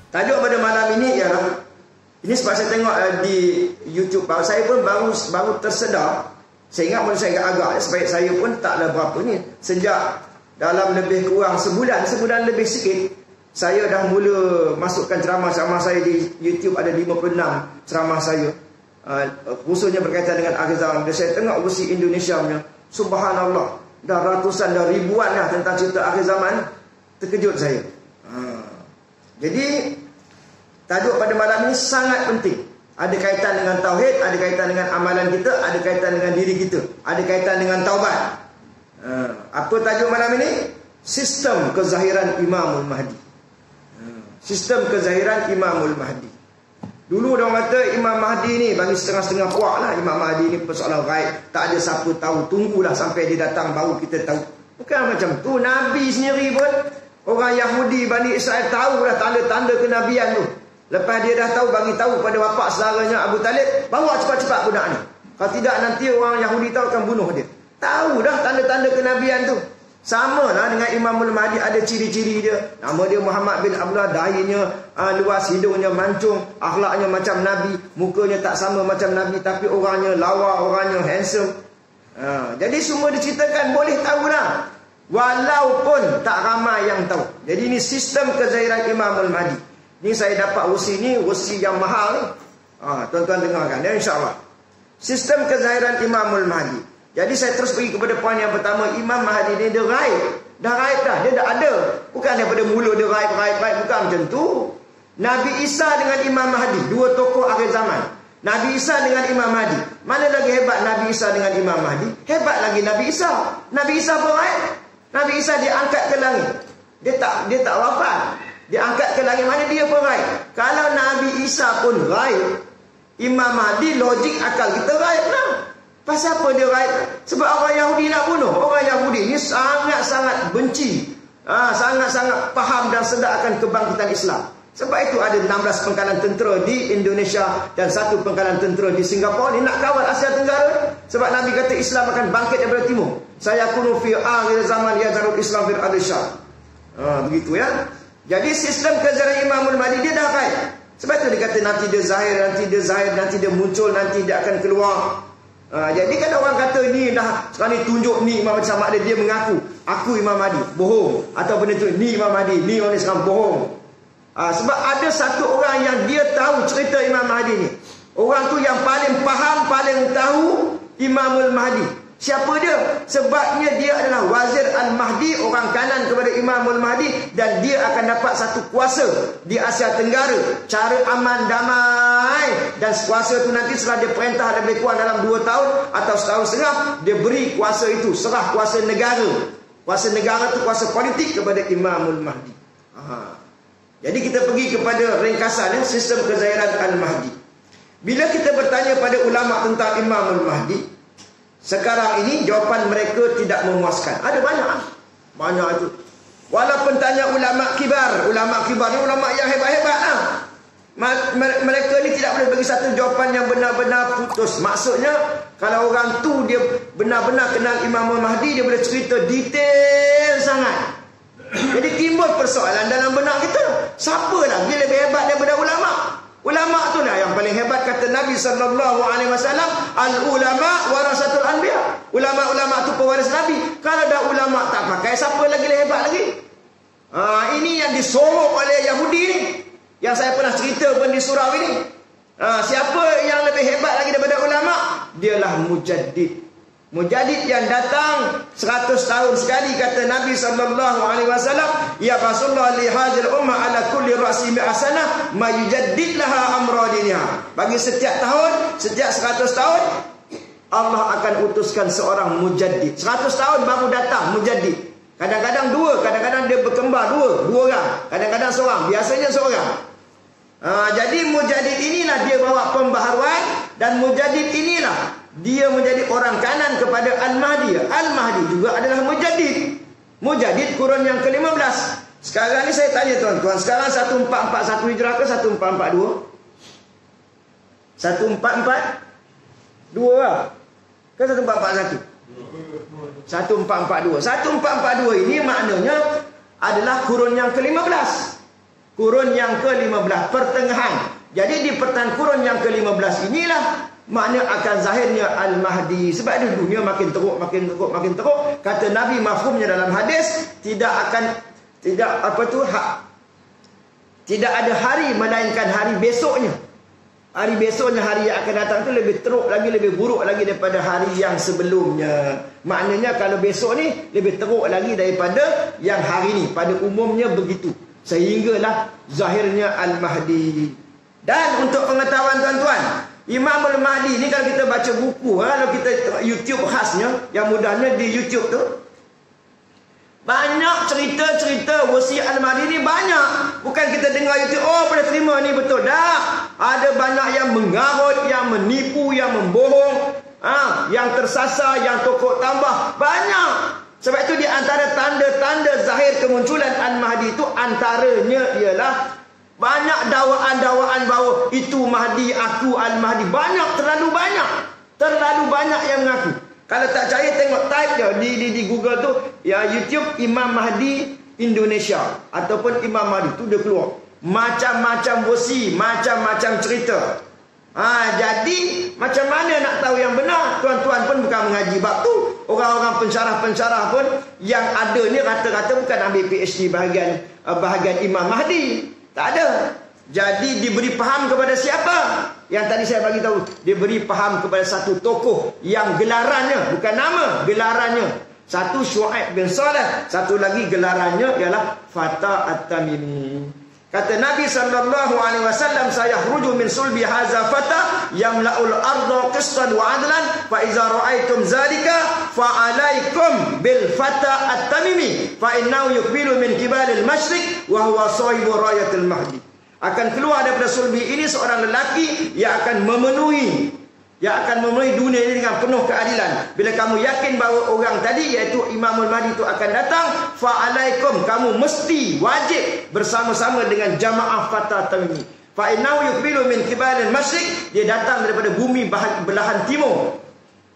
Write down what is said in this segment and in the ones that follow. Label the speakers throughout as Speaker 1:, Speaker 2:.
Speaker 1: Tajuk pada malam ini ialah, ini sebab saya tengok di YouTube, saya pun baru tersedar. Saya ingat saya agak sebab saya pun taklah berapa ni. Sejak dalam lebih kurang sebulan lebih sikit, saya dah mula masukkan ceramah-ceramah saya di YouTube. Ada 56 ceramah saya, khususnya berkaitan dengan akhir zaman. Bila saya tengok versi Indonesia punya, subhanallah, dah ratusan, dah ribuan dah tentang cerita akhir zaman. Terkejut saya. Jadi tajuk pada malam ini sangat penting. Ada kaitan dengan tauhid, ada kaitan dengan amalan kita, ada kaitan dengan diri kita, ada kaitan dengan taubat. Apa tajuk malam ini? Sistem kezahiran Imamul Mahdi. Sistem kezahiran Imamul Mahdi. Dulu orang kata Imam Mahdi ni bagi setengah-setengah puak lah. Imam Mahdi ni persoalan gaib, tak ada siapa tahu, tunggulah sampai dia datang baru kita tahu. Bukan macam tu. Nabi sendiri pun, orang Yahudi Bani Israel tahu dah tanda-tanda kenabian tu. Lepas dia dah tahu, bagi tahu pada bapa saudaranya Abu Talib, bawa cepat-cepat budak ni. Kalau tidak nanti orang Yahudi tahu akan bunuh dia. Tahu dah tanda-tanda kenabian tu. Sama lah dengan Imamul Mahdi, ada ciri-ciri dia. Nama dia Muhammad bin Abdullah, dahinya luas, hidungnya mancung, akhlaknya macam Nabi, mukanya tak sama macam Nabi, tapi orangnya lawa, orangnya handsome. Jadi semua diceritakan, boleh tahulah. Walaupun tak ramai yang tahu. Jadi ini sistem kezahiran Imamul Mahdi. Ni saya dapat versi ni, versi yang mahal ni. Tuan-tuan dengarkan ya, insya-Allah. Sistem kezahiran Imamul Mahdi. Jadi saya terus pergi kepada poin yang pertama. Imam Mahdi ni dia gaib. Dah gaib dah, dia dah ada. Bukan daripada mula dia gaib, bukan macam tu. Nabi Isa dengan Imam Mahdi, dua tokoh akhir zaman. Nabi Isa dengan Imam Mahdi. Mana lagi hebat Nabi Isa dengan Imam Mahdi? Hebat lagi Nabi Isa. Nabi Isa pun gaib. Nabi Isa diangkat ke langit. Dia tak wafat. Diangkat ke langit, mana dia pun gaib. Kalau Nabi Isa pun gaib, Imam Mahdi, logik akal kita gaib lah. Pasal apa dia gaib? Sebab orang Yahudi nak bunuh. Orang Yahudi ni sangat-sangat benci, sangat-sangat faham dan sedar akan kebangkitan Islam. Sebab itu ada 16 pangkalan tentera di Indonesia dan 1 pangkalan tentera di Singapura. Ni nak kawal Asia Tenggara. Sebab Nabi kata Islam akan bangkit daripada timur. Saya kunu fi akhir zaman yazarul Islam fil Asia. Begitu ya. Jadi sistem kezahiran Imamul Mahdi dia dah gaib. Sebab itu dia kata nanti dia zahir, nanti dia muncul, nanti dia akan keluar. Jadi kan orang kata ni dah sekarang ni tunjuk ni Imam Mahdi, sama ada dia mengaku aku Imam Mahdi, bohong. Atau benda tu ni Imam Mahdi, ni orang ni sekarang bohong. Sebab ada satu orang yang dia tahu cerita Imam Mahdi ni. Orang tu yang paling faham, paling tahu Imamul Mahdi. Siapa dia? Sebabnya dia adalah Wazir Al-Mahdi, orang kanan kepada Imamul Mahdi, dan dia akan dapat satu kuasa di Asia Tenggara, cara aman damai. Dan kuasa itu nanti setelah dia perintah lebih kurang dalam 2 tahun atau setahun setengah, dia beri kuasa itu, serah kuasa negara. Kuasa negara itu kuasa politik kepada Imamul Mahdi. Jadi kita pergi kepada ringkasan sistem kezahiran Al-Mahdi. Bila kita bertanya pada ulama tentang Imamul Mahdi, sekarang ini jawapan mereka tidak memuaskan. Ada banyak itu. Walaupun tanya ulama kibar ni ulama yang hebat-hebat lah. Mereka ni tidak boleh bagi satu jawapan yang benar-benar putus. Maksudnya kalau orang tu dia benar-benar kenal Imamul Mahdi, dia boleh cerita detail sangat. Jadi timbul persoalan dalam benak kita, siapa lagi lebih hebat daripada ulama? Ulama tu lah yang paling hebat, kata Nabi SAW, al-ulama warasatul anbiya. Ulama-ulama tu pewaris Nabi. Kalau dah ulama tak pakai, siapa lagi lebih hebat lagi? Ini yang disorok oleh Yahudi ni, yang saya pernah cerita pun di surau ini. Siapa yang lebih hebat lagi daripada ulama? Dialah mujaddid. Mujaddid yang datang 100 tahun sekali, kata Nabi SAW, ya Rasulullah li hadzal ummah ala kulli ra'si mi'asana ma yujaddid laha amra diniha. Bagi setiap tahun, setiap 100 tahun Allah akan utuskan seorang mujaddid. 100 tahun baru datang mujaddid. Kadang-kadang 2, kadang-kadang dia berkembar 2 orang, kadang-kadang seorang, biasanya seorang. Jadi mujaddid inilah dia bawa pembaharuan, dan mujaddid inilah dia menjadi orang kanan kepada Al-Mahdi. Al-Mahdi juga adalah mujaddid. Mujaddid kurun yang ke-15. Sekarang ni saya tanya tuan-tuan, sekarang 1441 Hijrah ke 1442? 1442 lah ke 1441? 1442. 1442 ini maknanya adalah kurun yang ke-15. Kurun yang ke-15, pertengahan. Jadi di pertengahan kurun yang ke-15 inilah makna akan zahirnya Al-Mahdi. Sebab itu dunia makin teruk, makin teruk, makin teruk. Kata Nabi mafhumnya dalam hadis, tidak ada hari melainkan hari besoknya. Hari besoknya, hari yang akan datang itu lebih teruk lagi, lebih buruk lagi daripada hari yang sebelumnya. Maknanya kalau besok ni lebih teruk lagi daripada yang hari ni. Pada umumnya begitu. Sehinggalah zahirnya Al-Mahdi. Dan untuk pengetahuan tuan-tuan, Imam Al-Mahdi ni kalau kita baca buku, kalau kita YouTube khasnya, yang mudahnya di YouTube tu, banyak cerita-cerita wasiat Al-Mahdi ni banyak. Bukan kita dengar YouTube, oh boleh terima ni betul. Dah. Ada banyak yang mengarut, yang menipu, yang membohong, yang tersasar, yang tokok tambah. Banyak. Sebab itu di antara tanda-tanda zahir kemunculan Al-Mahdi itu antaranya ialah banyak dakwaan-dakwaan bahawa itu Mahdi, aku Al-Mahdi. Banyak, terlalu banyak. Terlalu banyak yang mengaku. Kalau tak percaya tengok type je di Google tu, ya YouTube Imam Mahdi Indonesia ataupun Imam Mahdi tu dia keluar. Macam-macam versi, macam-macam cerita. Jadi macam mana nak tahu yang benar? Tuan-tuan pun bukan mengaji bab tu. Orang-orang pensyarah-pensyarah pun yang ada ni rata-rata bukan ambil PhD bahagian Imam Mahdi. Tak ada. Jadi diberi faham kepada siapa? Yang tadi saya bagi tahu, diberi faham kepada satu tokoh yang gelarannya bukan nama, gelarannya. Satu Syuaib bin Saleh, satu lagi gelarannya ialah Fatah At-Tamimi. Kata Nabi SAW, sayahruju min sulbi hadza fatah yamla'ul arda qistan wa adlan fa iza ra'aitum zalika fa alaikum bil Fatah At-Tamimi fa innahu yuqbilu min kibalil masyriq wa huwa sahibu rayatil mahdi. Akan keluar daripada sulbi ini seorang lelaki yang akan memenuhi dunia ini dengan penuh keadilan. Bila kamu yakin bahawa orang tadi iaitu Imamul Mahdi itu akan datang, fa'alaikum, kamu mesti wajib bersama-sama dengan jamaah Fatah Tamimi. Fa'innahu yuqbilu min kibalil masyriq, dia datang daripada bumi belahan timur.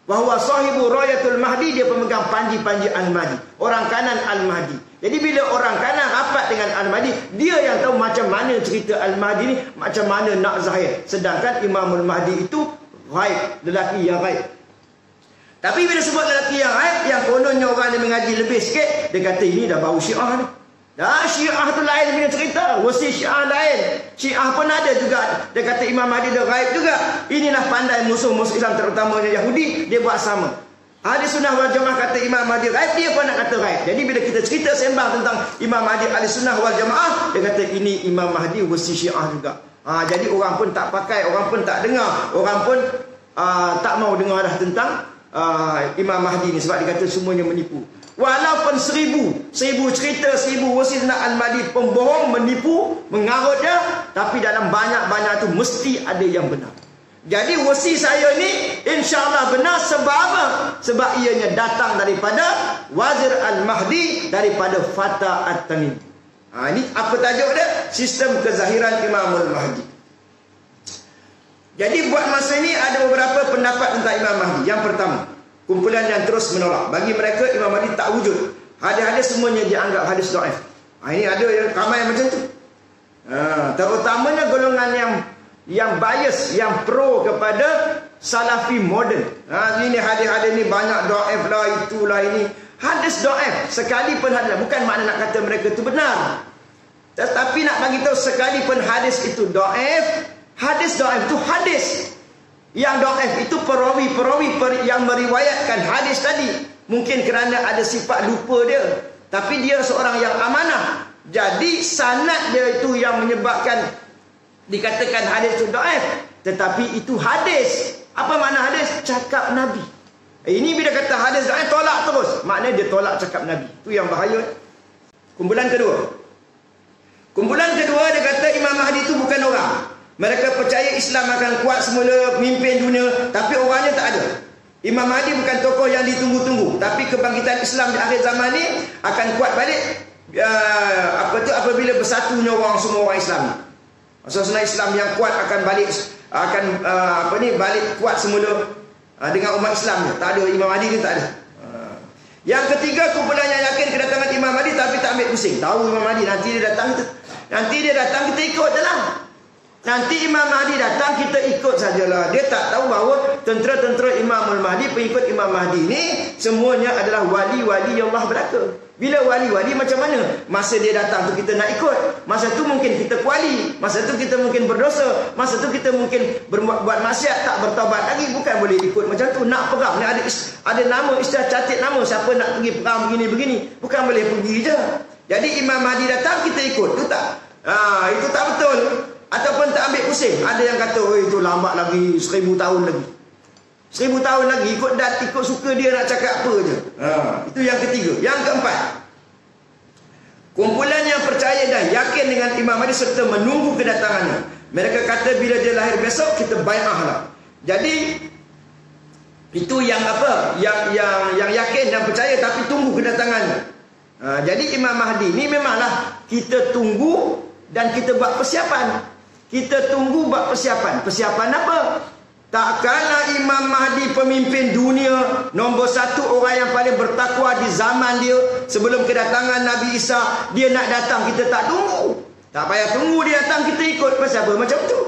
Speaker 1: Wahuwa sahibu rayatul Mahdi, dia pemegang panji-panji Al-Mahdi, orang kanan Al-Mahdi. Jadi bila orang kanan rapat dengan Al-Mahdi, dia yang tahu macam mana cerita Al-Mahdi ni, macam mana nak zahir. Sedangkan Imamul Mahdi itu ghaib, lelaki yang ghaib. Tapi bila sebut lelaki yang ghaib, yang kononnya orang yang mengaji lebih sikit, dia kata ini dah bau Syiah ni. Dah Syiah tu lain punya cerita, wasi Syiah lain. Syiah pun ada juga. Dia kata Imam Mahdi dah ghaib juga. Inilah pandai musuh-musuh Islam terutamanya Yahudi, dia buat sama. Ahli Sunnah wal Jamaah kata Imam Mahdi ghaib, dia pun nak kata ghaib. Jadi bila kita cerita sembang tentang Imam Mahdi Ahli Sunnah wal Jamaah, dia kata ini Imam Mahdi wasi Syiah juga. Jadi orang pun tak pakai, orang pun tak dengar, orang pun tak mau dengar dah tentang Imam Mahdi ni, sebab dia kata semuanya menipu. Walaupun seribu cerita, 1000 wasi tentang Al-Mahdi pembohong, menipu, mengarut dia, tapi dalam banyak-banyak tu mesti ada yang benar. Jadi wasi saya ni insya-Allah benar. Sebab apa? Sebab ianya datang daripada Wazir Al-Mahdi, daripada Fatah At-Tamimi. Ini apa tajuk dia? Sistem kezahiran Imamul Mahdi. Jadi buat masa ini ada beberapa pendapat tentang Imam Mahdi. Yang pertama, kumpulan yang terus menolak. Bagi mereka Imam Mahdi tak wujud. Hadis-hadis semuanya dianggap hadis dhaif. Ini ada yang ramai macam tu. Terutamanya golongan yang bias, yang pro kepada Salafi moden. Ini hadis-hadis ni banyak dhaif lah, itulah ini. Hadis dhaif sekalipun hadis, bukan makna nak kata mereka itu benar. Tetapi nak bagi tahu sekalipun hadis itu dhaif, hadis dhaif itu hadis. Yang dhaif itu perawi-perawi yang meriwayatkan hadis tadi. Mungkin kerana ada sifat lupa dia, tapi dia seorang yang amanah. Jadi sanad dia itu yang menyebabkan dikatakan hadis itu dhaif. Tetapi itu hadis. Apa makna hadis? Cakap Nabi. Ini bila kata hadis dhaif, tolak terus. Maknanya dia tolak cakap Nabi. Itu yang bahaya. Kumpulan kedua dia kata Imam Mahdi itu bukan orang. Mereka percaya Islam akan kuat semula, mimpin dunia, tapi orangnya tak ada. Imam Mahdi bukan tokoh yang ditunggu-tunggu, tapi kebangkitan Islam di akhir zaman ni akan kuat balik apabila bersatunya semua orang Islam. Maksudnya Islam yang kuat akan balik, balik kuat semula dengan umat Islam. Tak ada Imam Mahdi ni, tak ada. Yang ketiga, kumpulan yang yakin kedatangan Imam Mahdi tapi tak ambil pusing. Tahu Imam Mahdi nanti dia datang, kita ikut je lah. Nanti Imam Mahdi datang, kita ikut sajalah. Dia tak tahu bahawa tentera-tentera Imamul Mahdi, pengikut Imam Mahdi ni semuanya adalah wali-wali Allah belaka. Bila wali-wali macam mana? Masa dia datang tu kita nak ikut. Masa tu mungkin kita kuali. Masa tu kita mungkin berdosa. Masa tu kita mungkin buat maksiat, tak bertaubat lagi. Bukan boleh ikut macam tu. Nak perang, ada nama, istilah catat nama siapa nak pergi perang begini-begini. Bukan boleh pergi je. Jadi Imam Mahdi datang, kita ikut. Itu tak? Itu tak betul. Ataupun tak ambil pusing. Ada yang kata, oh itu lambat lagi 1000 tahun lagi. 1000 tahun lagi ikut suka dia nak cakap apa je. Itu yang ketiga. Yang keempat, kumpulan yang percaya dan yakin dengan Imam Mahdi serta menunggu kedatangannya. Mereka kata bila dia lahir besok kita bai'ah lah. Jadi itu yang apa? Yang yakin dan percaya tapi tunggu kedatangannya. Jadi Imam Mahdi ni memanglah kita tunggu dan kita buat persiapan. Kita tunggu buat persiapan. Persiapan apa? Takkanlah Imam Mahdi pemimpin dunia, nombor satu orang yang paling bertakwa di zaman dia, sebelum kedatangan Nabi Isa, dia nak datang kita tak tunggu. Tak payah tunggu dia datang, kita ikut. Pasal apa? Macam tu.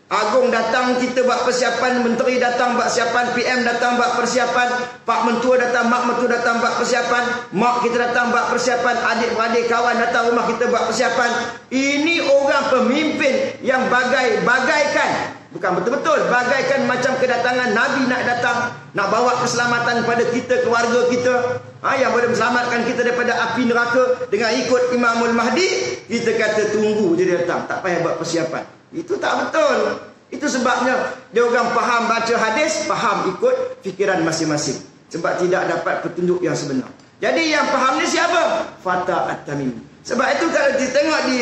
Speaker 1: Agung datang kita buat persiapan, menteri datang buat persiapan, PM datang buat persiapan, Pak Mentua datang, Mak Mentua datang buat persiapan, mak kita datang buat persiapan, adik-beradik kawan datang rumah kita buat persiapan. Ini orang pemimpin yang bagaikan, bukan betul-betul, bagaikan macam kedatangan Nabi nak datang, nak bawa keselamatan pada kita, keluarga kita, yang boleh selamatkan kita daripada api neraka. Dengan ikut Imamul Mahdi, kita kata tunggu je dia datang, tak payah buat persiapan. Itu tak betul. Itu sebabnya dia orang faham baca hadis, faham ikut fikiran masing-masing, sebab tidak dapat petunjuk yang sebenar. Jadi yang faham ni siapa? Fatah At-Tamimi. Sebab itu kalau kita tengok di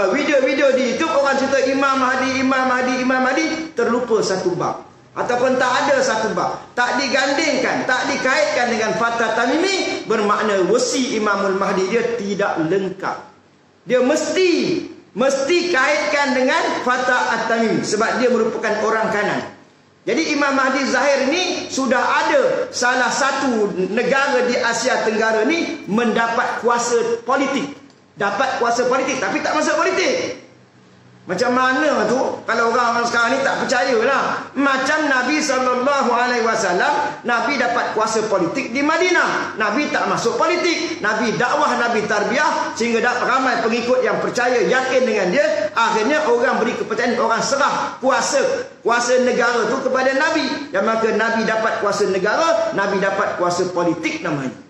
Speaker 1: video-video di YouTube, orang cerita Imam Mahdi, terlupa satu bab, ataupun tak ada satu bab, tak digandingkan, tak dikaitkan dengan Fatah Tamimi, bermakna wasi Imamul Mahdi dia tidak lengkap. Dia mesti kaitkan dengan Fatah At-Tamimi, sebab dia merupakan orang kanan. Jadi Imam Mahdi Zahir ni sudah ada salah satu negara di Asia Tenggara ni mendapat kuasa politik. Dapat kuasa politik tapi tak masuk politik. Macam mana tu kalau orang sekarang ni tak percayalah. Macam Nabi SAW, Nabi dapat kuasa politik di Madinah. Nabi tak masuk politik. Nabi dakwah, Nabi tarbiyah, sehingga ramai pengikut yang percaya, yakin dengan dia. Akhirnya orang beri kepercayaan, orang serah kuasa negara tu kepada Nabi. Yang maka Nabi dapat kuasa negara, Nabi dapat kuasa politik namanya.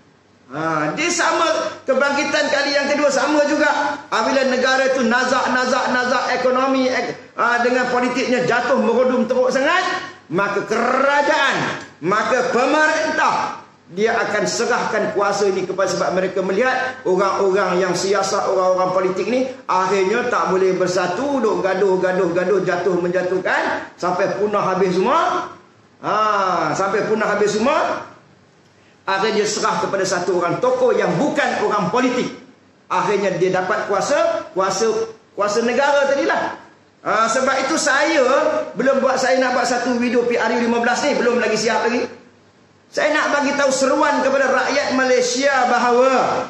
Speaker 1: Dia sama kebangkitan kali yang kedua, sama juga. Bila negara itu nazak ekonomi dengan politiknya jatuh merodum teruk sangat, maka kerajaan, maka pemerintah dia akan serahkan kuasa ini kepada, sebab mereka melihat orang-orang yang siasat, orang-orang politik ni akhirnya tak boleh bersatu, duk gaduh, jatuh menjatuhkan sampai punah habis semua. Akhirnya dia serah kepada satu orang tokoh yang bukan orang politik. Akhirnya dia dapat kuasa negara tadilah. Sebab itu saya nak buat satu video PRU 15 ni, belum lagi siap lagi. Saya nak bagi tahu seruan kepada rakyat Malaysia bahawa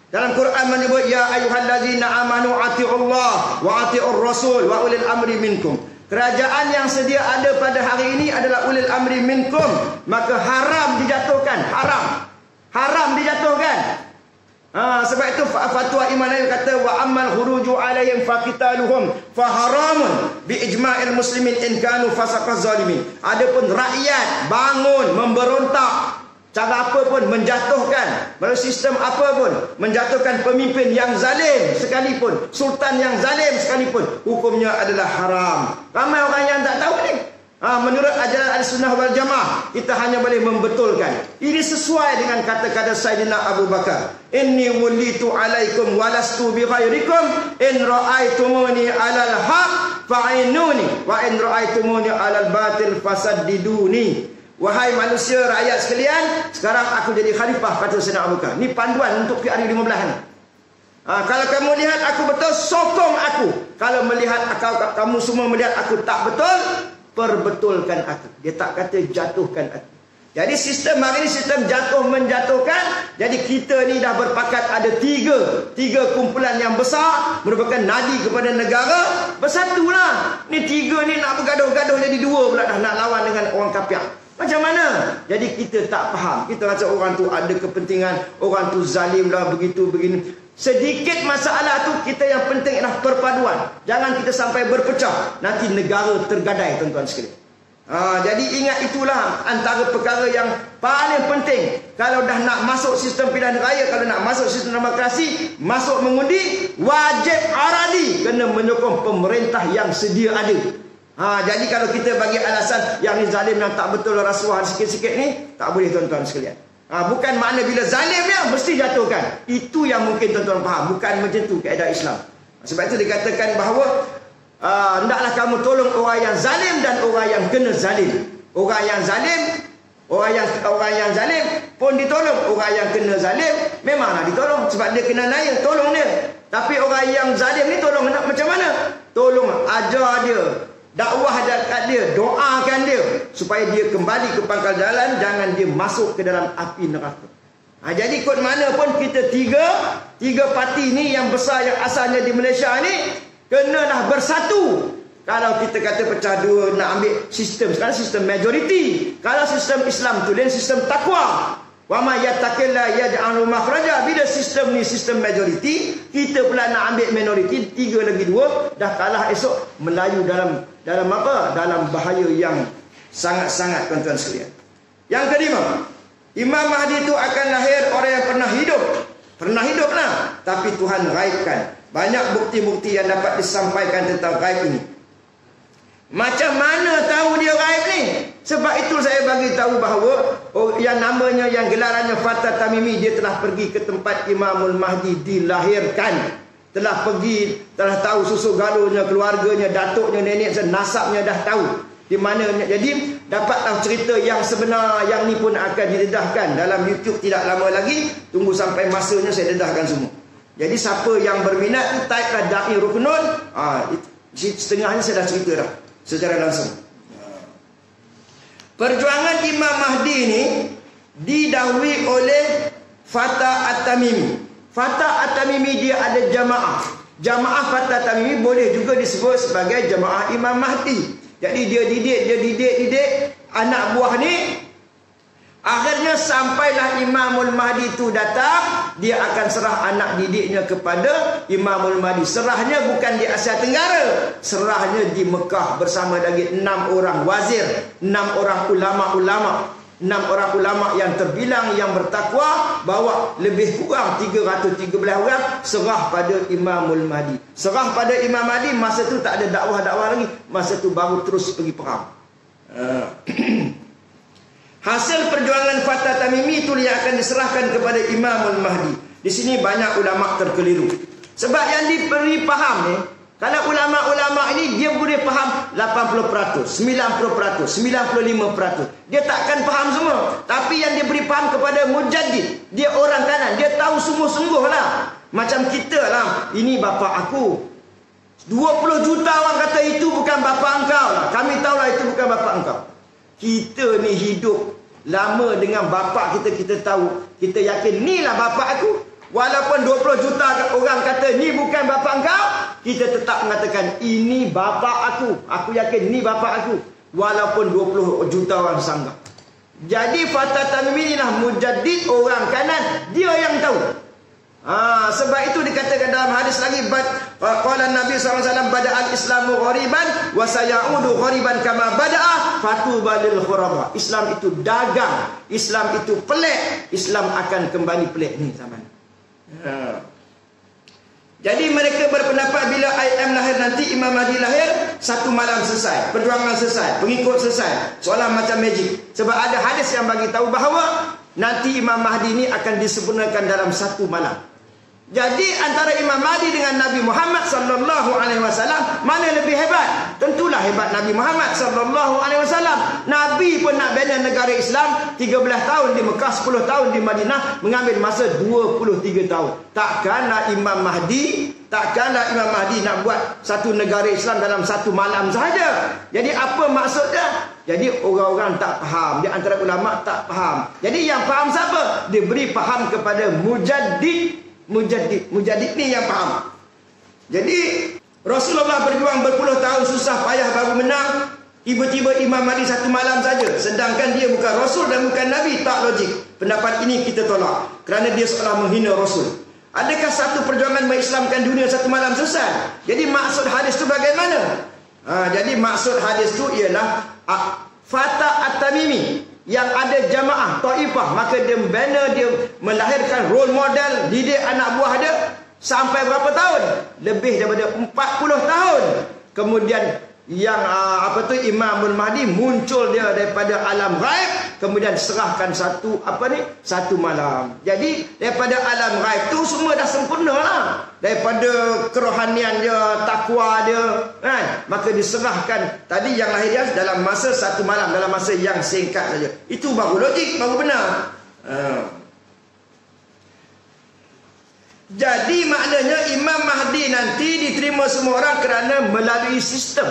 Speaker 1: dalam Quran menyebut ya ayyuhallazina amanu atiiullah wa atiiur rasul wa ulil amri minkum. Kerajaan yang sedia ada pada hari ini adalah ulil amri minkum, maka haram dijatuhkan, haram dijatuhkan. Sebab itu fatwa Imam Nawawi kata wa ammal khuruju alaihim faqitaluhum fa haramun bi ijma'il muslimin in kanu fasaqaz zalimin. Adapun rakyat bangun memberontak, cara apa pun menjatuhkan, melalui sistem apa pun menjatuhkan pemimpin yang zalim sekalipun, sultan yang zalim sekalipun, hukumnya adalah haram. Ramai orang yang tak tahu ni. Menurut ajaran Ahlussunnah wal Jamaah, kita hanya boleh membetulkan. Ini sesuai dengan kata-kata Sayyidina Abu Bakar. Inni wulitu alaikum walastu bi ghairikum in ra'aitumuni 'alal haq fa'inuni wa in ra'aitumuni 'alal batil fasaddiduni. Wahai manusia, rakyat sekalian, sekarang aku jadi khalifah, kata Sayyidina Abu Bakar. Ini panduan untuk PRU 15 ni. Kalau kamu lihat aku betul, sokong aku. Kalau melihat kamu semua melihat aku tak betul, perbetulkan aku. Dia tak kata jatuhkan aku. Jadi sistem hari ini sistem jatuh menjatuhkan. Jadi kita ni dah berpakat ada tiga kumpulan yang besar, merupakan nadi kepada negara. Bersatulah. Ni tiga ni nak bergaduh-gaduh jadi dua pula dah nak lawan dengan orang kafir. Macam mana? Jadi kita tak faham. Kita rasa orang tu ada kepentingan, orang tu zalim lah, begitu begini. Sedikit masalah tu, kita yang penting adalah perpaduan. Jangan kita sampai berpecah. Nanti negara tergadai, tuan-tuan sekalian. Jadi ingat, itulah antara perkara yang paling penting. Kalau dah nak masuk sistem pilihan raya, kalau nak masuk sistem demokrasi, masuk mengundi, wajib aradi kena menyokong pemerintah yang sedia ada. Jadi kalau kita bagi alasan yang ni zalim dan tak betul rasuah sikit-sikit ni, tak boleh tuan-tuan sekalian. Bukan makna bila zalim dia mesti jatuhkan. Itu yang mungkin tuan-tuan faham. Bukan macam tu kaedah Islam. Sebab itu dikatakan bahawa hendaklah kamu tolong orang yang zalim dan orang yang kena zalim. Orang yang zalim, orang yang zalim pun ditolong. Orang yang kena zalim memanglah ditolong sebab dia kena naya, tolong dia. Tapi orang yang zalim ni tolong macam mana? Tolong ajar dia, dakwah dekat dia, doakan dia supaya dia kembali ke pangkal jalan, jangan dia masuk ke dalam api neraka. Jadi kot mana pun kita tiga parti ni yang besar yang asalnya di Malaysia ni kenalah bersatu. Kalau kita kata pecah dua, nak ambil sistem sekarang sistem majoriti. Kalau sistem Islam tu lain sistem takwa. Wa may yattaqillah yaj'al makhraja. Bila sistem ni sistem majoriti, kita pula nak ambil minoriti, 3 lagi 2, dah kalah esok Melayu dalam apa? Dalam bahaya yang sangat-sangat tuan-tuan sekalian. Yang kelima, Imam Mahdi itu akan lahir orang yang pernah hidup. Pernah hidup lah, tapi Tuhan raibkan. Banyak bukti-bukti yang dapat disampaikan tentang raib ini. Macam mana tahu dia raib ni? Sebab itu saya bagi tahu bahawa yang namanya, yang gelarannya Fatah Tamimi, dia telah pergi ke tempat Imamul Mahdi dilahirkan. Telah pergi, telah tahu susu galuhnya, keluarganya, datuknya, nenek, nasabnya dah tahu. Di mana, jadi dapatlah cerita yang sebenar. Yang ni pun akan didedahkan dalam YouTube tidak lama lagi. Tunggu sampai masanya saya dedahkan semua. Jadi siapa yang berminat tu type lah Da'i Ruknun. Setengahnya saya dah cerita dah secara langsung. Perjuangan Imam Mahdi ni didahului oleh Fatah At-Tamimi. Fatah At-Tamimi dia ada jamaah. Jamaah Fatah At-Tamimi boleh juga disebut sebagai jamaah Imam Mahdi. Jadi dia didik anak buah ni. Akhirnya sampailah Imamul Mahdi itu datang, dia akan serah anak didiknya kepada Imamul Mahdi. Serahnya bukan di Asia Tenggara, serahnya di Mekah bersama lagi 6 orang wazir, 6 orang ulama-ulama, 6 orang ulama yang terbilang, yang bertakwa, bawa lebih kurang 313 orang serah pada Imamul Mahdi. Serah pada Imam Mahdi, masa tu tak ada dakwah-dakwah lagi, masa tu baru terus pergi perang. Hasil perjuangan Fatah Tamimi itu yang akan diserahkan kepada Imamul Mahdi. Di sini banyak ulama terkeliru. Sebab yang diberi faham ni, kalau ulama-ulama ini dia boleh faham 80%, 90%, 95%. Dia takkan faham semua. Tapi yang diberi faham kepada mujaddid, dia orang kanan, dia tahu sungguh-sungguh lah. Macam kita lah, ini bapa aku. 20 juta orang kata itu bukan bapa engkau lah. Kami tahulah itu bukan bapa engkau. Kita ni hidup lama dengan bapa kita, kita tahu, kita yakin inilah bapa aku. Walaupun 20 juta orang kata ni bukan bapa engkau, kita tetap mengatakan ini bapa aku. Aku yakin ini bapa aku. Walaupun 20 juta orang sanggah. Jadi Fatah Tamimi inilah mujaddid orang kanan, dia yang tahu. Sebab itu dikatakan dalam hadis lagi, qala Nabi SAW, bada'al Islamu ghariban wa sayaudu ghariban kama bada'a fatuba lil ghuraba. Islam itu dagang, Islam itu pelik, Islam akan kembali pelik ni zaman. Jadi mereka berpendapat bila IM lahir nanti, Imam Mahdi lahir, satu malam selesai, perjuangan selesai, pengikut selesai, seolah macam magic. Sebab ada hadis yang bagi tahu bahawa nanti Imam Mahdi ini akan disempurnakan dalam satu malam. Jadi antara Imam Mahdi dengan Nabi Muhammad sallallahu alaihi wasallam, mana lebih hebat? Tentulah hebat Nabi Muhammad sallallahu alaihi wasallam. Nabi pun nak bina negara Islam 13 tahun di Mekah, 10 tahun di Madinah, mengambil masa 23 tahun. Takkanlah Imam Mahdi nak buat satu negara Islam dalam satu malam sahaja. Jadi apa maksudnya? Jadi orang-orang tak faham, di antara ulama tak faham. Jadi yang faham siapa? Dia beri faham kepada mujaddid ni yang faham. Jadi Rasulullah berjuang berpuluh tahun susah payah baru menang. Tiba-tiba Imam Mahdi satu malam saja. Sedangkan dia bukan Rasul dan bukan Nabi. Tak logik. Pendapat ini kita tolak, kerana dia seolah menghina Rasul. Adakah satu perjuangan mengislamkan dunia satu malam susah? Jadi maksud hadis itu bagaimana? Jadi maksud hadis itu ialah Fatah At-Tamimi yang ada jamaah Taifah, maka dia membina, dia melahirkan role model, didik anak buah dia sampai berapa tahun? Lebih daripada 40 tahun. Kemudian yang Imamul Mahdi muncul dia daripada alam ghaib, kemudian serahkan satu malam. Jadi daripada alam ghaib tu semua dah sempurna lah. Daripada kerohanian dia, takwa dia, kan? Maka diserahkan tadi yang lahir dia dalam masa satu malam, dalam masa yang singkat saja. Itu baru logik, baru benar. Jadi maknanya Imam Mahdi nanti diterima semua orang kerana melalui sistem.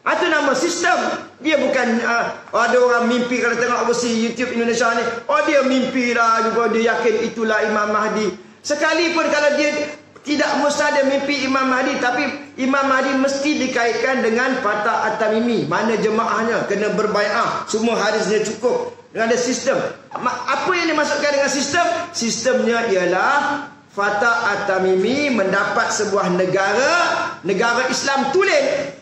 Speaker 1: Itu nama sistem. Dia bukan ada orang mimpi kalau tengok versi YouTube Indonesia ni. Dia mimpi lah juga, dia yakin itulah Imam Mahdi. Sekalipun kalau dia tidak mustahil mimpi Imam Mahdi, tapi Imam Mahdi mesti dikaitkan dengan Fatah At-Tamimi. Mana jemaahnya kena berbai'ah, semua hadisnya cukup. Dengan ada sistem. Apa yang dimasukkan dengan sistem? Sistemnya ialah Fatah At-Tamimi mendapat sebuah negara Islam tulen,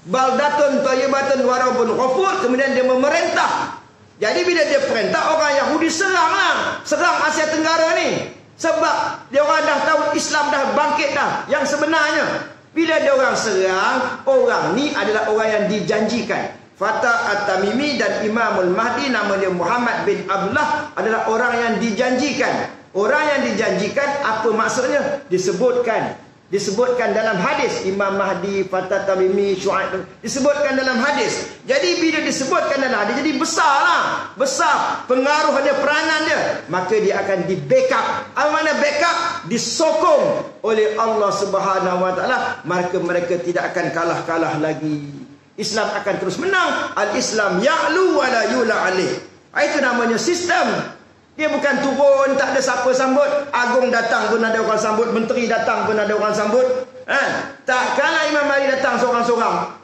Speaker 1: baldatun thayyibatun wa rabbun ghafur, kemudian dia memerintah. Jadi bila dia perintah, orang Yahudi serang Asia Tenggara ni. Sebab dia orang dah tahu Islam dah bangkit dah yang sebenarnya. Bila dia orang serang, orang ni adalah orang yang dijanjikan. Fatah At-Tamimi dan Imamul Mahdi, nama dia Muhammad bin Abdullah, adalah orang yang dijanjikan. Orang yang dijanjikan, apa maksudnya? Disebutkan dalam hadis. Imam Mahdi, Fatah Tamimi, Syu'aib, disebutkan dalam hadis. Jadi bila disebutkan dalam hadis, jadi besar pengaruh dia, peranan dia. Maka dia akan di backup. Apa makna backup? Disokong oleh Allah Subhanahu Wa Taala. Maka mereka tidak akan kalah lagi. Islam akan terus menang. Al-Islam ya'lu wa la yula alaih. Itu namanya sistem. Dia bukan turun, tak ada siapa sambut. Agung datang pun ada orang sambut, menteri datang pun ada orang sambut. Takkanlah Imam Mahdi datang seorang-seorang.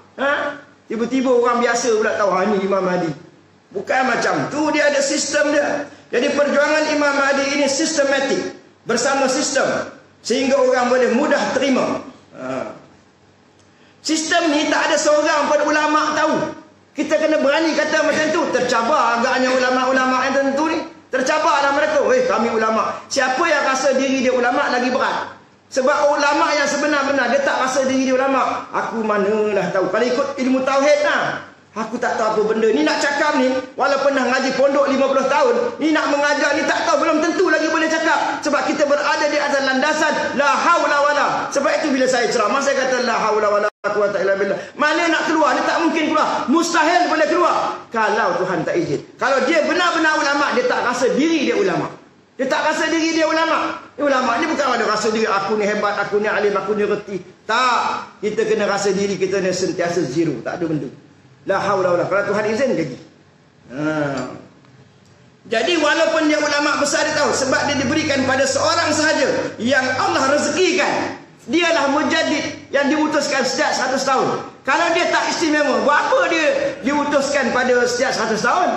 Speaker 1: Tiba-tiba orang biasa pula tahu ini Imam Mahdi. Bukan macam tu, dia ada sistem dia. Jadi perjuangan Imam Mahdi ini sistematik, bersama sistem, sehingga orang boleh mudah terima. Sistem ni tak ada seorang pun ulama tahu. Kita kena berani kata macam tu. Tercabar agaknya ulama-ulama yang tentu ni. Tercabarlah mereka. Kami ulama. Siapa yang rasa diri dia ulama lagi berat. Sebab ulama yang sebenar-benar dia tak rasa diri dia ulama. Aku manalah tahu. Kalau ikut ilmu tauhid lah, aku tak tahu apa benda. Ni nak cakap ni, walaupun dah ngaji pondok 50 tahun, ni nak mengajar ni tak tahu, belum tentu lagi boleh cakap. Sebab kita berada di atas landasan la haula wala. Sebab itu bila saya ceramah, saya kata la haula wala quwwata illa billah. Mana nak keluar? Dia tak mungkin keluar. Mustahil boleh keluar kalau Tuhan tak izin. Kalau dia benar-benar ulama, dia tak rasa diri dia ulama. Dia tak rasa diri dia ulama. Ulama ni bukan ada rasa diri aku ni hebat, aku ni alim, aku ni reti. Tak. Kita kena rasa diri kita ni sentiasa zero. Tak ada benda. La haula wala. Kalau Tuhan izin jadi. Jadi walaupun dia ulama besar, dia tahu sebab dia diberikan pada seorang sahaja yang Allah rezekikan. Dialah mujaddid yang diutuskan setiap 100 tahun. Kalau dia tak istimewa, buat apa dia diutuskan pada setiap 100 tahun?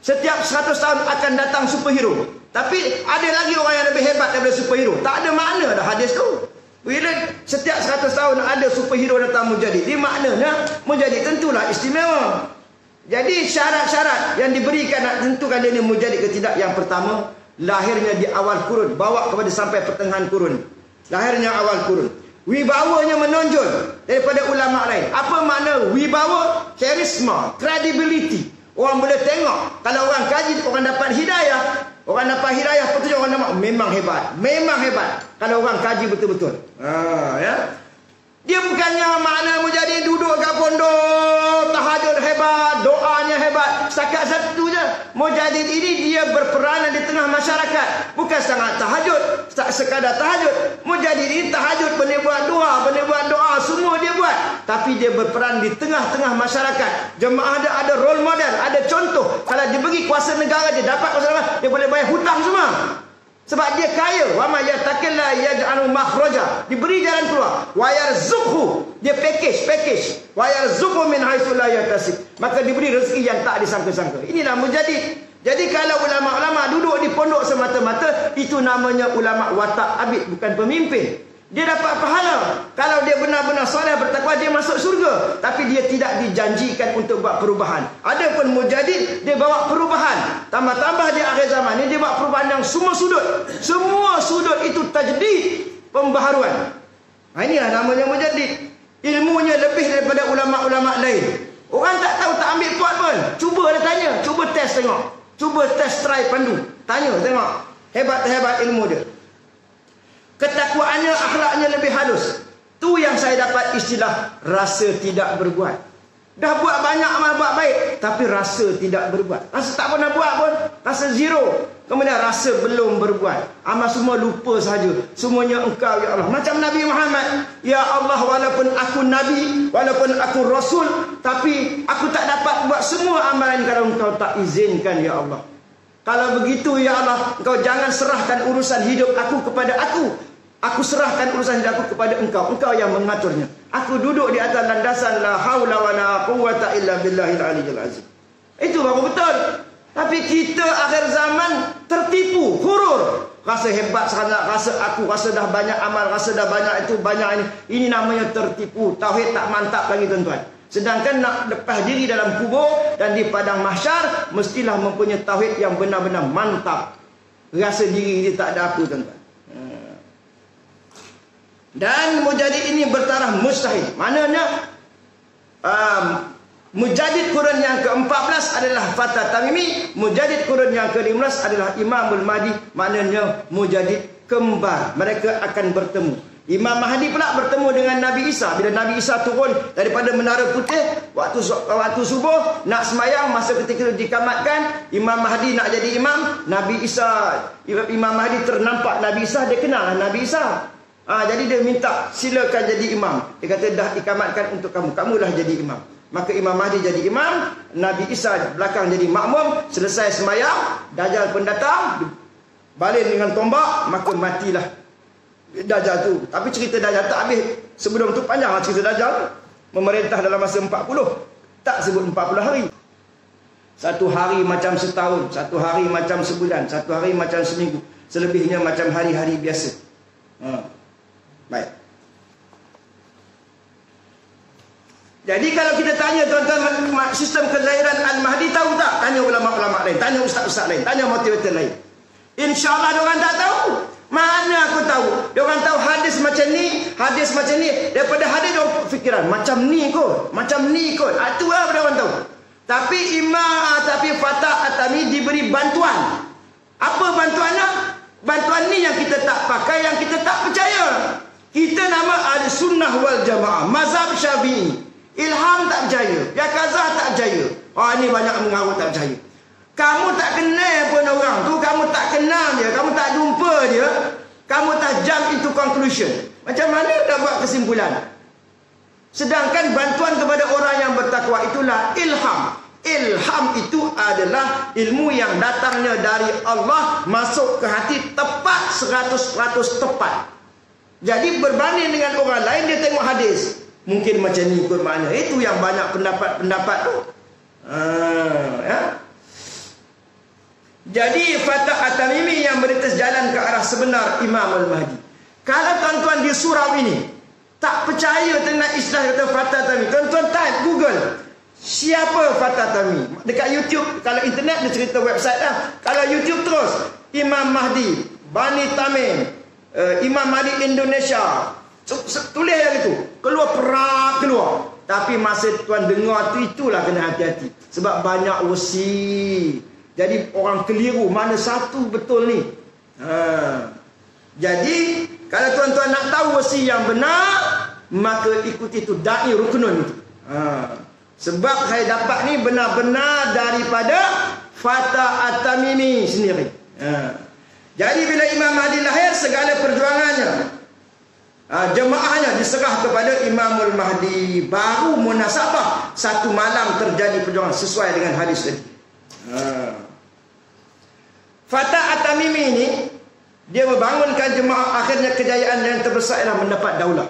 Speaker 1: Setiap 100 tahun akan datang superhero. Tapi ada lagi orang yang lebih hebat daripada superhero. Tak ada makna dah hadis tu. Bila setiap 100 tahun ada superhero datang mujaddid, dia maknanya mujaddid tentulah istimewa. Jadi syarat-syarat yang diberikan nak tentukan dia ni mujaddid ke tidak. Yang pertama, lahirnya di awal kurun, bawa kepada sampai pertengahan kurun. Lahirnya awal kurun. Wibawanya menonjol daripada ulama lain. Apa makna wibawa? Karisma, credibility. Orang boleh tengok. Kalau orang kaji, orang dapat hidayah. Orang dapat hidayah, petunjuk, orang nampak memang hebat. Memang hebat. kalau orang kaji betul-betul. Ya. Dia bukannya makna mujahid duduk kat pondok, tahajud hebat, doanya hebat. Setakat satu je. Mujahid ini dia berperanan di tengah masyarakat. Bukan sangat tahajud, tak sekadar tahajud. Mujahid ini tahajud, boleh buat doa, semua dia buat. Tapi dia berperan di tengah-tengah masyarakat. Jemaah dia ada role model, ada contoh. Kalau dia bagi kuasa negara, dia dapat kuasa negara, dia boleh bayar hutang semua. Sebab dia kaya. Wa ma yattaqilla yaj'alu makhraja. Diberi jalan keluar. Wa yarzuqhu. Dia package. Wa yarzuqhu min haitsu la yahtasib. Maka diberi rezeki yang tak disangka-sangka. Inilah mujahid. Jadi kalau ulama-ulama duduk di pondok semata-mata, itu namanya ulama watak abid, bukan pemimpin. Dia dapat pahala. Kalau dia benar-benar soleh bertakwa, dia masuk surga. Tapi dia tidak dijanjikan untuk buat perubahan. Adapun mujahid, dia bawa perubahan. Tambah-tambah di akhir zaman ini, dia bawa perubahan yang semua sudut. Semua sudut itu tajdid, pembaharuan. Inilah namanya mujahid. Ilmunya lebih daripada ulama-ulama lain. Orang tak tahu, tak ambil kuat pun. Cuba dia tanya, cuba test tengok. Cuba test try pandu. Tanya tengok. Hebat-hebat ilmu dia. Ketakwaannya, akhlaknya lebih halus. Tu yang saya dapat istilah rasa tidak berbuat. Dah buat banyak amal, buat baik, tapi rasa tidak berbuat. Rasa tak pernah buat pun, rasa zero. Kemudian rasa belum berbuat. Amal semua lupa sahaja. Semuanya engkau ya Allah. Macam Nabi Muhammad. Ya Allah, walaupun aku Nabi, walaupun aku Rasul, tapi aku tak dapat buat semua amalan kalau engkau tak izinkan ya Allah. Kalau begitu ya Allah, engkau jangan serahkan urusan hidup aku kepada aku. Aku serahkan urusan hidup aku kepada engkau. Engkau yang mengaturnya. Aku duduk di atas landasan la haula wa la quwwata illa billahil aliyyil azim. Itu baru betul. Tapi kita akhir zaman tertipu, hurur. Rasa hebat sangat, rasa aku, rasa dah banyak amal, rasa dah banyak itu, banyak ini. Ini namanya tertipu. Tauhid tak mantap lagi tuan-tuan. Sedangkan nak lepas diri dalam kubur dan di padang mahsyar, mestilah mempunyai tauhid yang benar-benar mantap. Rasa diri dia tak ada apa tuan-tuan. Dan mujahid ini bertaraf mustahil. Maknanya mujahid kurun yang ke-14 adalah Fatah Tamimi. Mujahid kurun yang ke-15 adalah Imamul Mahdi. Maknanya mujahid kembar. Mereka akan bertemu. Imam Mahdi pula bertemu dengan Nabi Isa. Bila Nabi Isa turun daripada Menara Putih, waktu subuh nak semayang, masa ketika itu dikamatkan, Imam Mahdi nak jadi imam. Nabi Isa, Imam Mahdi ternampak Nabi Isa, dia kenal lah Nabi Isa. Jadi dia minta silakan jadi imam. Dia kata dah ikamatkan untuk kamu, kamulah jadi imam. Maka Imam Mahdi jadi imam, Nabi Isa belakang jadi makmum. Selesai semayang, Dajjal pun datang, balik dengan tombak, maka matilah Dajjal tu. Tapi cerita Dajjal tak habis. Sebelum tu panjang cerita Dajjal. Memerintah dalam masa 40. Tak sebut 40 hari. Satu hari macam setahun, satu hari macam sebulan, satu hari macam seminggu. Selebihnya macam hari-hari biasa. Baik. Jadi kalau kita tanya tuan-tuan, sistem kelahiran Al-Mahdi tahu tak? Tanya ulama-ulama lain, tanya ustaz-ustaz lain, tanya motivator lain. InsyaAllah diorang tak tahu. Mana aku tahu? Diorang tahu hadis macam ni, hadis macam ni. Daripada hadis diorang fikiran macam ni kot, macam ni kot. Itulah diorang tahu. Tapi tapi Fatah At-Tamimi diberi bantuan. Apa bantuannya? Bantuan ni yang kita tak pakai, yang kita tak percaya. Kita nama Ahlussunnah wal Jamaah, mazhab Syafi'i. Ilham tak percaya, Yakazah tak percaya. Ini banyak mengaku tak percaya. Kamu tak kenal pun orang tu, kamu tak kenal dia, kamu tak jumpa dia, kamu tak jump into conclusion. Macam mana nak buat kesimpulan? Sedangkan bantuan kepada orang yang bertakwa itulah ilham. Ilham itu adalah ilmu yang datangnya dari Allah, masuk ke hati tepat, 100% tepat. Jadi berbanding dengan orang lain, dia tengok hadis, mungkin macam ni ikut makna. Itu yang banyak pendapat-pendapat tu. Ya. Jadi Fatah At-Tamimi yang berintis jalan ke arah sebenar Imamul Mahdi. Kalau tuan-tuan di surau ini tak percaya tentang istilah kata Fatah At-Tamimi, tuan-tuan type Google, siapa Fatah At-Tamimi? Dekat YouTube, kalau internet dia cerita website lah. Kalau YouTube terus Imam Mahdi, Bani Tamim, Imam Mahdi Indonesia, tulis yang itu, keluar. Tapi masa tuan dengar tu, itulah kena hati-hati. Sebab banyak wasi. Jadi orang keliru mana satu betul ni. Jadi Kalau tuan-tuan nak tahu wasi yang benar, maka ikuti itu da'i ruknun itu. Sebab saya dapat ni benar-benar daripada Fatah At-Tamimi sendiri. Jadi bila Imam Mahdi lahir, segala perjuangannya, jemaahnya diserah kepada Imamul Mahdi. Baru munasabah satu malam terjadi perjuangan sesuai dengan hadis tadi. Fatah At-Tamimi ini dia membangunkan jemaah, akhirnya kejayaan yang terbesar ialah mendapat daulah.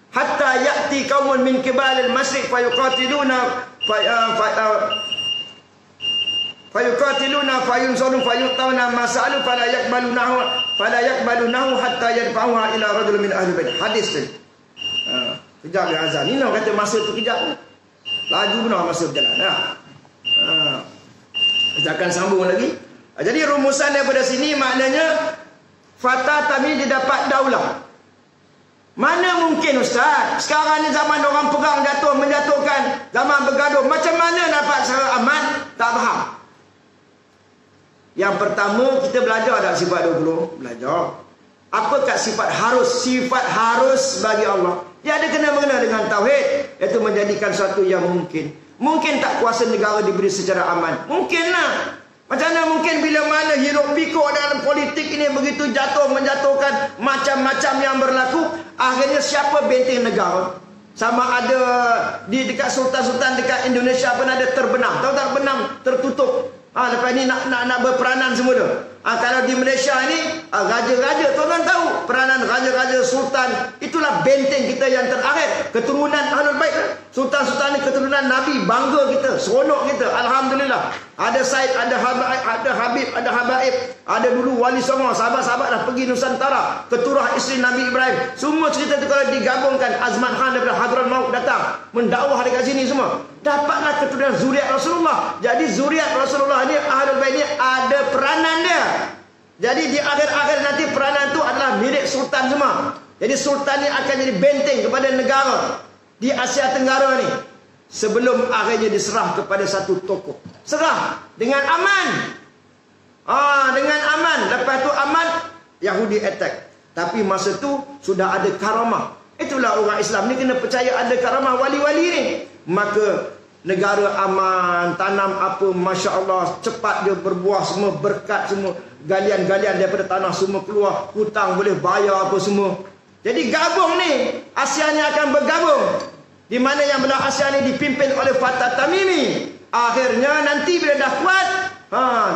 Speaker 1: Hatta ya'ti qaumun min qibalil masyriq fayuqatiluna fayunzalun fayutawna masalu fala yakbalunahu hatta yadfa'uha ila rajul min ahli bait. Hadis tadi. Kejap ya azan. Ni nak kata masa tu kejap. Laju benar masa berjalan. Kita akan sambung lagi. Jadi rumusan daripada sini maknanya Fatah Tamimi dia dapat daulah. Mana mungkin Ustaz? Sekarang ni zaman orang perang menjatuhkan, zaman bergaduh. Macam mana dapat secara aman? Tak faham. Yang pertama, kita belajar tak sifat 20? Belajar. Apakah sifat harus? Sifat harus bagi Allah. Dia ada kena-mengena dengan tauhid, iaitu menjadikan sesuatu yang mungkin. Mungkin tak kuasa negara diberi secara aman. Mungkinlah. Macam mana mungkin bila mana hirup pikuk dalam politik ini begitu menjatuhkan macam-macam yang berlaku. Akhirnya siapa benteng negara? Sama ada di dekat sultan-sultan dekat Indonesia pun ada terbenam. Tahu tak benam tertutup. Lepas ni nak berperanan semua tu. Kalau di Malaysia ni raja-raja, tuan-tuan tahu peranan raja-raja sultan, itulah benteng kita yang terakhir. Keturunan Ahlul Bait. Sultan-sultan ni keturunan Nabi, bangga kita, seronok kita. Alhamdulillah. Ada Said, ada Habib, ada Habaib, ada dulu Wali Songo, sahabat-sahabat dah pergi Nusantara, keturah isteri Nabi Ibrahim. Semua cerita tu kalau digabungkan, Azman Khan daripada Hadrat Maut datang mendakwah dekat sini semua. Dapatlah keturunan zuriat Rasulullah. Jadi zuriat Rasulullah ni, Ahlul Bait ni ada peranan dia. Jadi di akhir-akhir nanti peranan tu adalah milik sultan semua. Jadi sultan ni akan jadi benteng kepada negara di Asia Tenggara ni. Sebelum akhirnya diserah kepada satu tokoh. Serah dengan aman. Dengan aman. Lepas tu aman, Yahudi attack. Tapi masa tu sudah ada karamah. Itulah orang Islam ni kena percaya ada karamah wali-wali ni. Maka negara aman, tanam apa, Masya Allah, cepat dia berbuah semua, berkat semua. Galian-galian daripada tanah semua keluar. Hutang boleh bayar apa semua. Jadi gabung ni, Asia ni akan bergabung. Di mana yang belah Asia ni dipimpin oleh Fatah Tamimi. Akhirnya nanti bila dah kuat,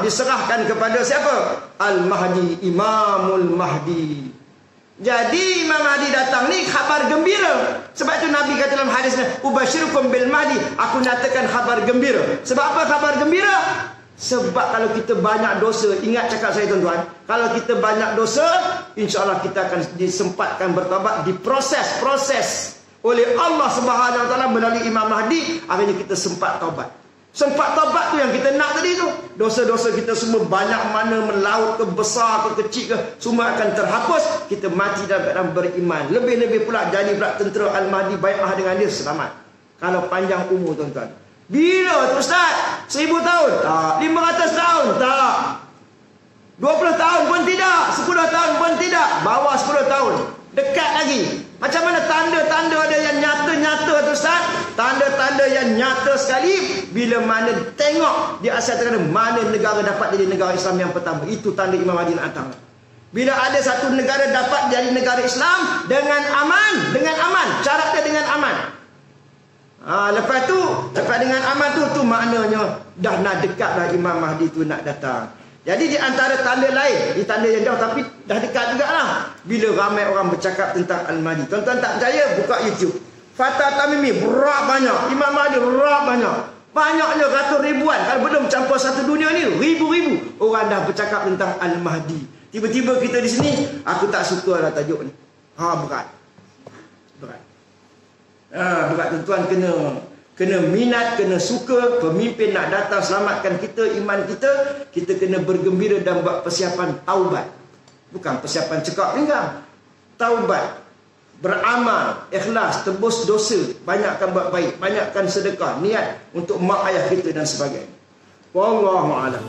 Speaker 1: diserahkan kepada siapa? Al-Mahdi, Imamul Mahdi. Jadi Imam Mahdi datang ni khabar gembira. Sebab itu Nabi kata dalam hadisnya, Ubashirukum bil Mahdi, aku nyatakan khabar gembira. Sebab apa khabar gembira? Sebab kalau kita banyak dosa, ingat cakap saya tuan-tuan, kalau kita banyak dosa, insya-Allah kita akan disempatkan bertaubat, diproses oleh Allah Subhanahu Wa Taala melalui Imam Mahdi. Akhirnya kita sempat taubat. Sempat taubat tu yang kita nak tadi tu. Dosa-dosa kita semua banyak mana melaut ke besar ke kecil ke, semua akan terhapus. Kita mati dalam keadaan beriman. Lebih-lebih pula jadi pula tentera Al-Mahdi, bai'ah dengan dia, selamat. Kalau panjang umur tuan-tuan. Bila tu Ustaz? 1000 tahun? Tak. 500 tahun? Tak. 20 tahun pun tidak. 10 tahun pun tidak. Bawah 10 tahun. Dekat lagi. Macam mana tanda-tanda ada yang nyata-nyata tu Ustaz? Tanda-tanda yang nyata sekali bila mana tengok di Asia Tenggara mana negara dapat jadi negara Islam yang pertama. Itu tanda Imam Mahdi nak datang. Bila ada satu negara dapat jadi negara Islam dengan aman, syarat dia dengan aman. Lepas dengan aman tu maknanya dah nak dekat dah Imam Mahdi tu nak datang. Jadi di antara tanda lain, di tanda yang jauh tapi dah dekat juga lah. Bila ramai orang bercakap tentang Al-Mahdi. Tuan-tuan tak percaya, buka YouTube. Fatah Tamimi berat banyak, Imam Mahdi berat banyak. Banyaknya ratus ribuan. Kalau belum campur satu dunia ni, ribu-ribu orang dah bercakap tentang Al-Mahdi. Tiba-tiba kita di sini, aku tak suka lah tajuk ni. Berat. Berat tuan-tuan, kena minat, kena suka. Pemimpin nak datang selamatkan kita, iman kita, kita kena bergembira dan buat persiapan taubat. Bukan persiapan cekak pinggang. Taubat, beramal, ikhlas, tebus dosa, banyakkan buat baik, banyakkan sedekah, niat untuk mak ayah kita dan sebagainya. Wallahu a'lam.